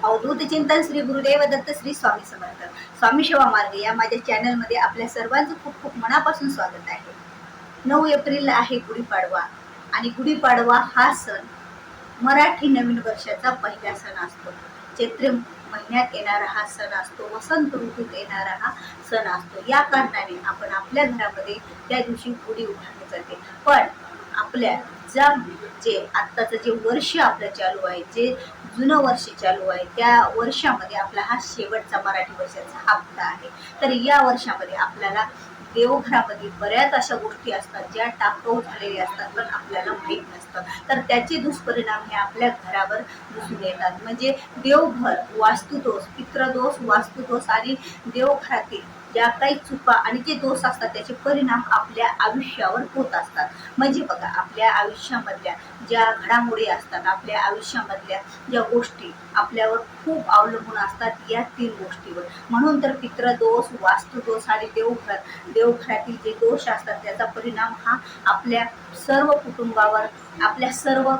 अवधूत चिंतन श्री गुरुदेव दत्त श्री स्वामी समर्थ स्वामी सेवा मार्ग या माझ्या चॅनलमध्ये आपल्या सर्वांचं खूप खूप मनापासून स्वागत आहे. 9 एप्रिलला आहे गुढीपाडवा आणि गुढीपाडवा हा सण मराठी नवीन वर्षाचा पहिला सण असतो. चैत्र महिन्यात येणारा हा सण असतो. वसंत ऋतूत येणारा हा सण असतो. या कारणाने आपण आपल्या घरामध्ये त्या दिवशी गुढी उभारली जाते. पण आपल्या जे आत्ताचं जे वर्ष आपलं चालू आहे, जे जुनं वर्ष चालू आहे, त्या वर्षामध्ये आपला हा शेवटचा मराठी वर्षाचा हप्ता आहे. तर या वर्षामध्ये आपल्याला देवघरामध्ये बऱ्याच अशा गोष्टी असतात ज्या टाकाऊ झालेल्या असतात, पण आपल्याला माहीत नसतं. तर त्याचे दुष्परिणाम हे आपल्या घरावर दिसून येतात. म्हणजे देवघर, वास्तुदोष, पितृदोष, वास्तुदोष आणि देवघरातील ज्या काही चुका आणि जे दोष असतात त्याचे परिणाम आपल्या आयुष्यावर होत असतात. म्हणजे बघा, आपल्या आयुष्यामधल्या ज्या घडामोडी असतात, आपल्या आयुष्यामधल्या ज्या गोष्टी आपल्यावर खूप अवलंबून असतात या 3 गोष्टीवर. म्हणून तर पितृदोष, वास्तुदोष आणि देवघरातील जे दोष असतात त्याचा परिणाम हा आपल्या सर्व कुटुंबावर, आपल्या सर्व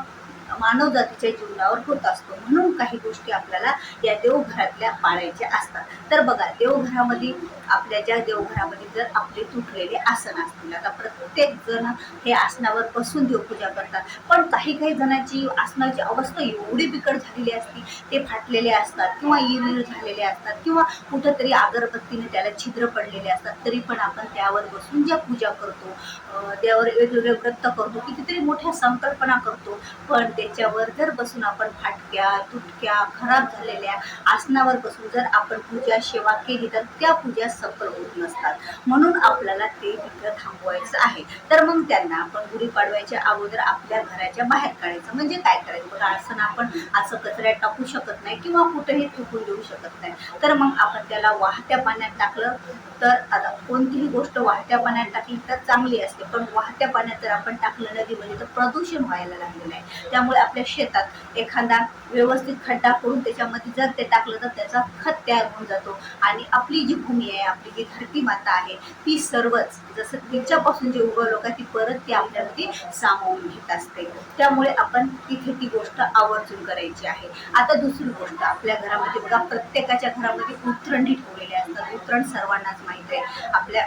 मानव जातीच्या जीवनावर होत असतो. म्हणून काही गोष्टी आपल्याला या देवघरातल्या पाळायच्या असतात. तर बघा, देवघरामध्ये आपल्या ज्या देवघरामध्ये जर आपले तुटलेले आसन असतील, आता प्रत्येक जण हे आसनावर बसून देवपूजा करतात, पण काही जणांची आसनाची अवस्था एवढी बिकट झालेली असते, ते फाटलेले असतात किंवा इरीर झालेले असतात किंवा कुठंतरी अगरबत्तीने त्याला छिद्र पडलेले असतात, तरी पण आपण त्यावर बसून ज्या पूजा करतो, त्यावर वेगवेगळे व्रत करतो, कितीतरी मोठ्या संकल्पना करतो, पण त्याच्यावर जर बसून आपण फाटक्या, तुटक्या, खराब झालेल्या आसनावर बसून जर आपण पूजा सेवा केली तर त्या पूजा सफल होत नसतात. म्हणून आपल्याला ते तिथं थांबवायचं आहे. तर मग त्यांना आपण गुढीपाडव्याच्या अगोदर आपल्या घराच्या बाहेर काढायचं. म्हणजे काय करायचं बघा, आसन आपण असं कचऱ्यात टाकू शकत नाही किंवा कुठेही फेकून देऊ शकत नाही. तर मग आपण त्याला वाहत्या पाण्यात टाकलं तर, आता कोणतीही गोष्ट वाहत्या पाण्यात टाकली तर चांगली असते, पण वाहत्या पाण्यात जर आपण टाकलं नदीमध्ये तर प्रदूषण व्हायला लागलेलं आहे. त्यामुळे आपल्या शेतात एखादा व्यवस्थित खड्डा करून त्याच्यामध्ये जर ते टाकलं तर त्याचा खत तयार होऊन जातो आणि आपली जी भूमी आहे, आपली जी धरती माता आहे, ती सर्वच जसं तिच्यापासून जे उगवलं का ती परत ती आपल्यामध्ये सामावून घेत असते. त्यामुळे आपण तिथे ती गोष्ट आवर्जून करायची आहे. आता दुसरी गोष्ट, आपल्या घरामध्ये बघा, प्रत्येकाच्या घरामध्ये उतरंडी ठेवलेली असतात. उतरण सर्वांनाच माहिती आहे. आपल्या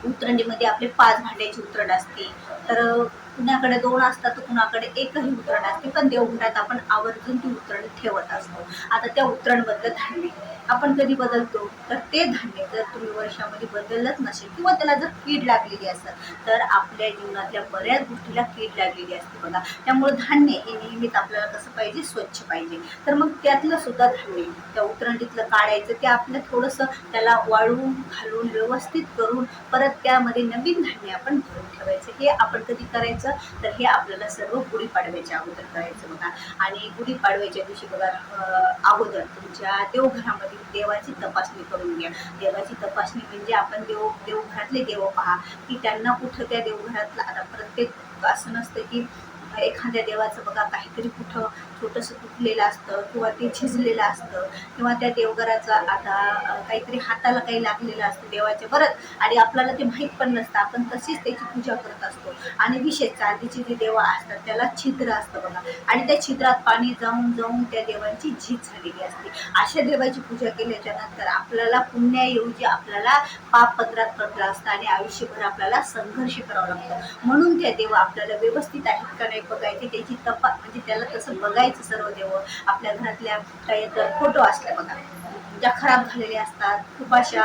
उतरंडीमध्ये आपले 5 भांड्याची उतरण असते, तर कुणाकडे 2 असतात तर कुणाकडे एकही उतरण असते, पण देवघरात आपण आवर्जून ती उतरण ठेवत असतो. आता त्या उतरणमधलं धान्य आपण कधी बदलतो, तर ते धान्य जर तुम्ही वर्षामध्ये बदललंच नसेल किंवा त्याला जर कीड लागलेली असेल तर आपल्या जीवनातल्या बऱ्याच गोष्टीला कीड लागलेली असते बघा. त्यामुळे धान्य हे नेहमीच आपल्याला कसं पाहिजे, स्वच्छ पाहिजे. तर मग त्यातलं सुद्धा धान्य त्या उतरंडीतलं काढायचं, ते आपलं थोडंसं त्याला वाळून घालून व्यवस्थित करून परत त्यामध्ये नवीन धान्य आपण भरून ठेवायचं. हे आपण कधी करायचं, तर हे आपल्याला सर्व गुढीपाडव्याच्या अगोदर करायचं बघा. आणि गुढीपाडव्याच्या दिवशी बघा, अगोदर तुमच्या देवघरामध्ये देवाची तपासणी करून घ्या. देवाची तपासणी म्हणजे आपण देवघरातले देव पहा की त्यांना कुठं त्या देवघरातला, आता प्रत्येक असं नसतं की एखाद्या देवाचं बघा काहीतरी कुठं छोटंसं तुटलेलं असतं किंवा ते झिजलेलं असतं किंवा त्या देवघराचा आता काहीतरी हाताला काही लागलेलं असतं देवाच्या बरं, आणि आपल्याला ते माहीत पण नसतं. आपण तशीच त्याची पूजा करत असतो. आणि विशेष चांदीचे जे देव असतात त्याला छिद्र असतं बघा, आणि त्या छिद्रात पाणी जाऊन जाऊन त्या देवांची झीज झालेली असते. अशा देवाची पूजा केल्याच्या नंतर आपल्याला पुण्याऐवजी आपल्याला पाप पदरात पडलं असतं आणि आयुष्यभर आपल्याला संघर्ष करावा लागतो. म्हणून त्या देव आपल्याला व्यवस्थित आहेत का नाही बघायचे, त्याची म्हणजे त्याला तसं बघायचं. सर्व देव आपल्या घरातल्या काही फोटो असल्या बघा, ज्या खराब झालेल्या असतात, खूप अशा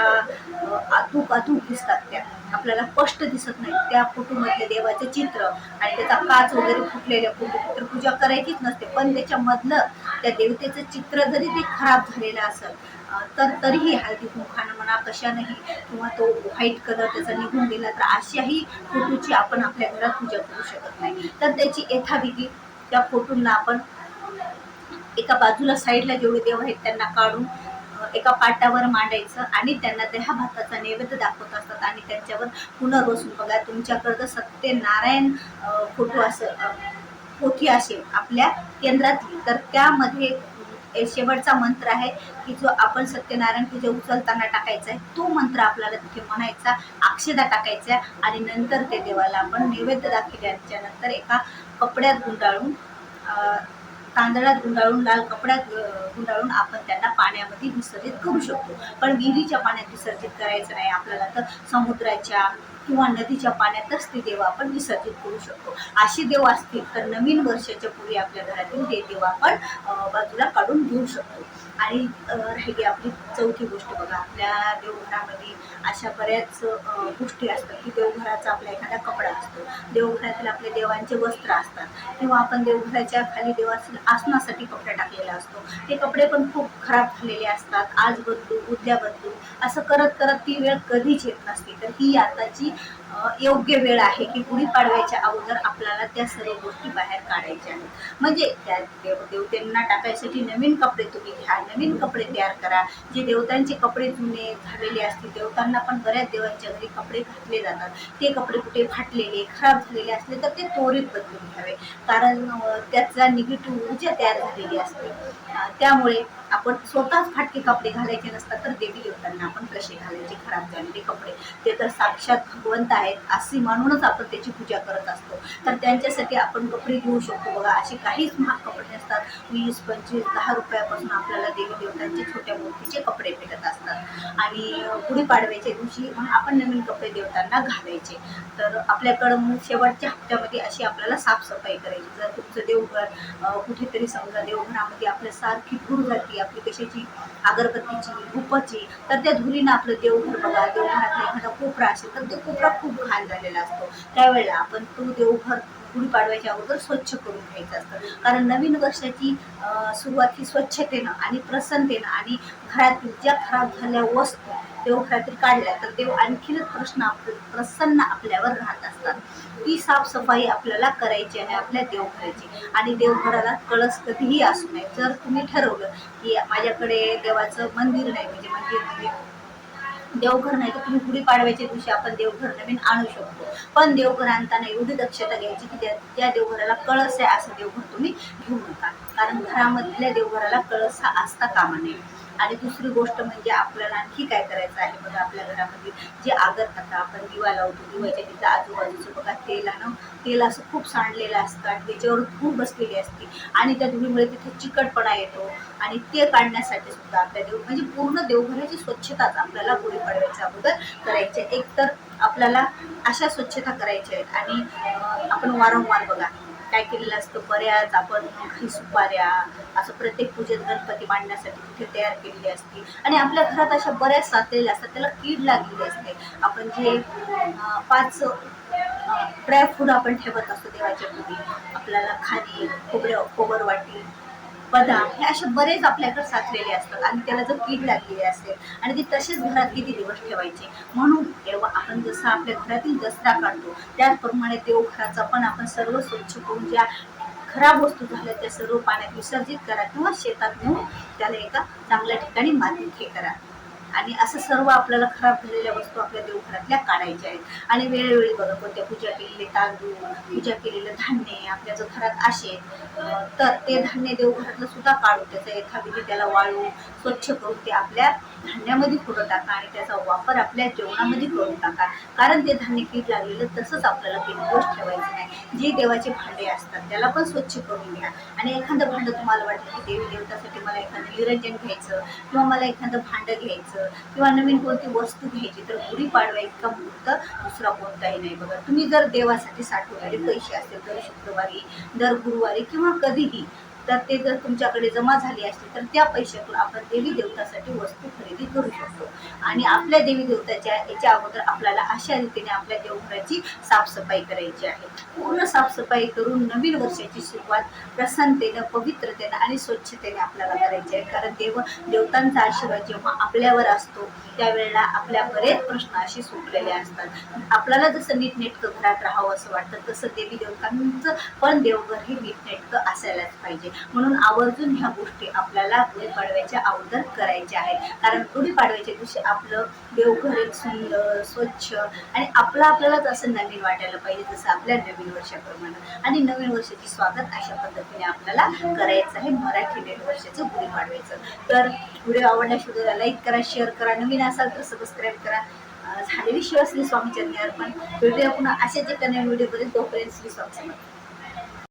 अचूक दिसतात, त्या आपल्याला स्पष्ट दिसत नाही, त्या फोटोमधले देवाचं चित्र आणि त्याचा काच वगैरे फुटलेल्या फोटो तर पूजा करायचीच नसते. पण त्याच्यामधलं त्या देवतेचं चित्र जरी ते खराब झालेलं असेल तर तरीही हळदी कुंकवानं म्हणा, कशानेही, किंवा तो व्हाईट कलर त्याचा निघून गेला तर अशाही फोटोची आपण आपल्या घरात पूजा करू शकत नाही. तर त्याची यथाविधी त्या फोटोंना आपण एका बाजूला साईडला जेवढे देव आहेत त्यांना काढून एका पाटावर मांडायचं आणि त्यांना दह्या भाताचा नैवेद्य दाखवत असतात. आणि त्यांच्यावर पुन्हा बसून बघा, तुमच्याकडं सत्यनारायण फोटो पोथी असेल आपल्या केंद्रातली, तर त्यामध्ये शेवटचा मंत्र आहे की जो आपण सत्यनारायण पूजा उचलताना टाकायचा आहे, तो मंत्र आपल्याला तिथे म्हणायचा, अक्षदा टाकायचा आणि नंतर ते देवाला आपण नैवेद्य दाखवल्याच्या नंतर एका कपड्यात गुंडाळून तांदळात गुंडाळून लाल कपड्यात गुंडाळून आपण त्यांना पाण्यामध्ये विसर्जित करू शकतो. पण विहिरीच्या पाण्यात विसर्जित करायचं नाही आपल्याला, तर समुद्राच्या किंवा नदीच्या पाण्यातच ते देव आपण विसर्जित करू शकतो. अशी देव असतील तर नवीन वर्षाच्या पूर्वी आपल्या घरातील ते देव आपण बाजूला काढून घेऊ शकतो. आणि राहिली आपली चौथी गोष्ट बघा, आपल्या देवघरामध्ये अशा बऱ्याच गोष्टी असतात की देवघराचा आपला एखादा कपडा असतो, देवघरातील आपल्या देवांचे वस्त्र असतात, किंवा आपण देवघराच्या खाली देवाच्या आसनासाठी कपडा टाकलेला असतो. ते कपडे पण खूप खराब झालेले असतात. आज बदलू उद्या बदलू असं करत करत ती वेळ कधीच येत नसते. तर ही आताची योग्य वेळ आहे की गुढीपाडव्याच्या अगोदर आपल्याला त्या सर्व गोष्टी बाहेर काढायच्या आहेत. म्हणजे त्या देवतेंना टाकायसाठी नवीन कपडे तुम्ही घ्या, नवीन कपडे तयार करा. जे देवतांचे कपडे जुने झालेले असतील, देवतांना पण बऱ्याच देवांच्या घरी कपडे घातले जातात, ते कपडे कुठे फाटलेले खराब झालेले असले तर ते त्वरित बदलून घ्यावे, कारण त्याचा निगेटिव्ह ऊर्जा तयार झालेली असते. त्यामुळे आपण स्वतःच फाटके कपडे घालायचे नसतात, तर देवी देवतांना आपण कसे घालायचे खराब झालेले कपडे? ते तर साक्षात भगवंत आहेत असे मानूनच आपण त्याची पूजा करत असतो. तर त्यांच्यासाठी आपण कपडे घेऊ शकतो बघा. असे काहीच महाग कपडे नसतात. 20, 25, 10 रुपयापासून आपल्याला देवी देवतांचे छोट्या मूर्तीचे कपडे भेटत असतात. आणि गुढीपाडव्याच्या दिवशी आपण नवीन कपडे देवतांना घालायचे. तर आपल्याकडं शेवटच्या हप्त्यामध्ये अशी आपल्याला साफसफाई करायची. जर तुमचं देवघर कुठेतरी समजा देवघरामध्ये आपल्या सारखी धूळ जाते, आपली कशाची अगरबत्तीची धुपाची, तर त्या धुळीनं आपलं देवघर बघा, देवघरातला एखादा कोपरा असेल तर तो कोपरा खूप घाण झालेला असतो. त्यावेळेला आपण तो देवघर गुढीपाडव्याच्या अगोदर स्वच्छ करून घ्यायचं असतं. कारण नवीन वर्षाची सुरुवात ही स्वच्छतेनं आणि प्रसन्नतेनं आणि घरातील ज्या खराब झालेल्या वस्तू देवघरातील काढल्या तर देव आणखीनच प्रसन्न आपल्यावर राहत असतात. ती साफसफाई आपल्याला करायची आहे आपल्या देवघराची. आणि देवघराला कळस कधीही असू नये. जर तुम्ही ठरवलं की माझ्याकडे देवाचं मंदिर नाही, म्हणजे देवघर नाही, तर तुम्ही गुढीपाडव्याच्या दिवशी आपण देवघर नवीन आणू शकतो. पण देवघर आणताना एवढी दक्षता घ्यायची की त्या देवघराला कळस आहे असं देवघर तुम्ही घेऊ नका, कारण घरामधल्या देवघराला कळस हा असता कामा नये. आणि दुसरी गोष्ट म्हणजे आपल्याला आणखी काय करायचं आहे बघा, आपल्या घरामध्ये जे आता आपण दिवा लावतो, दिवाच्या तिथं आजूबाजूचं बघा तेल असं खूप सांडलेलं असतं आणि त्याच्यावर धूळ बसलेली असते आणि त्या धुळीमुळे तिथे चिकटपणा येतो. आणि ते काढण्यासाठी सुद्धा आपल्या म्हणजे पूर्ण देवघराची स्वच्छताच आपल्याला गुढीपाडव्याच्या अगोदर करायची. एक तर आपल्याला अशा स्वच्छता करायच्या आहेत. आणि आपण वारंवार बघा काय केलेलं असतं, बऱ्याच आपण काही सुपाऱ्या असं प्रत्येक पूजेत गणपती मांडण्यासाठी तिथे तयार केलेली असते आणि आपल्या घरात अशा बऱ्याच साचलेल्या असतात, त्याला कीड लागलेली असते. आपण जे 5 ड्रायफ्रूट आपण ठेवत असतो देवाच्या पूजेत, आपल्याला खाली खोबर वाटी, बदाम, हे असे बरेच आपल्याकडे साचलेले असतात आणि त्याला जर कीड लागलेली असेल आणि ती तसेच घरात किती दिवस ठेवायचे. म्हणून तेव्हा आपण जसं आपल्या घरातील दसरा काढतो त्याचप्रमाणे देवघराचा पण आपण सर्व स्वच्छ करून ज्या खराब वस्तू झाल्या त्या सर्व पाण्यात विसर्जित करा किंवा शेतात नेऊन त्याला एका चांगल्या ठिकाणी मातीत हे करा. आणि असं सर्व आपल्याला खराब झालेल्या वस्तू आपल्या देवघरातल्या काढायच्या आहेत. आणि वेळोवेळी बघा, कोणत्या पूजा केलेले तांदूळ, पूजा केलेलं धान्य आपल्या जर घरात असेल तर ते धान्य देवघरातलं सुद्धा काढून त्याचा एखादी त्याला वाळू स्वच्छ करून ते आपल्या धान्यामध्ये करून टाका आणि त्याचा वापर आपल्या जेवणामध्ये करून टाका. कारण ते धान्य कीड लागलेलं तसंच आपल्याला दिवस ठेवायचं नाही. जे देवाचे भांडे असतात त्याला पण स्वच्छ करून घ्या. आणि एखादं भांडं तुम्हाला वाटलं की देवी देवतासाठी मला एखादं निरंजन घ्यायचं किंवा मला एखादं भांडं घ्यायचं किंवा नवीन कोणती वस्तू घ्यायची, तर गुढीपाडवा इतका मुहूर्त दुसरा कोणताही नाही बघा. तुम्ही जर देवासाठी साठवलेले पैसे असेल तर शुक्रवारी, दर गुरुवारी किंवा कधीही, तर ते जर तुमच्याकडे जमा झाले असतील तर त्या पैशातून आपण देवी देवतासाठी वस्तू खरेदी करू शकतो. आणि आपल्या देवी देवताच्या याच्या अगोदर आपल्याला अशा रीतीने आपल्या देवघराची साफसफाई करायची आहे. पूर्ण साफसफाई करून नवीन वर्षाची सुरुवात प्रसन्नतेनं, पवित्रतेनं आणि स्वच्छतेने आपल्याला करायची आहे. कारण देवतांचा आशीर्वाद जेव्हा आपल्यावर असतो त्यावेळेला आपल्या बरेच प्रश्न असे सुटलेले असतात. आपल्याला जसं नीटनेटकं घरात राहावं असं वाटतं तसं देवी देवतांचं पण देवघर हे नीटनेटकं असायलाच पाहिजे. म्हणून आवर्जून ह्या गोष्टी आपल्याला गुढीपाडव्याच्या अगोदर करायच्या आहेत. कारण गुढीपाडव्याच्या दिवशी आपलं देवघर एक सुंदर, स्वच्छ आणि आपल्यालाच असं नवीन वाटायला पाहिजे, जसं आपल्या नवीन वर्षाप्रमाणे. आणि नवीन वर्षाची स्वागत अशा पद्धतीने आपल्याला करायचं आहे मराठी नवीन वर्षाचं गुढीपाडव्याचं. तर व्हिडिओ आवडल्यास व्हिडिओला लाईक करा, शेअर करा, नवीन असाल तर सबस्क्राईब करा. झालेली शिव श्री स्वामी चरणी अर्पण. भेटूया पुन्हा अशाच एका नवीन व्हिडिओ पर्यंत. तोपर्यंत श्री स्वामी समर्थ.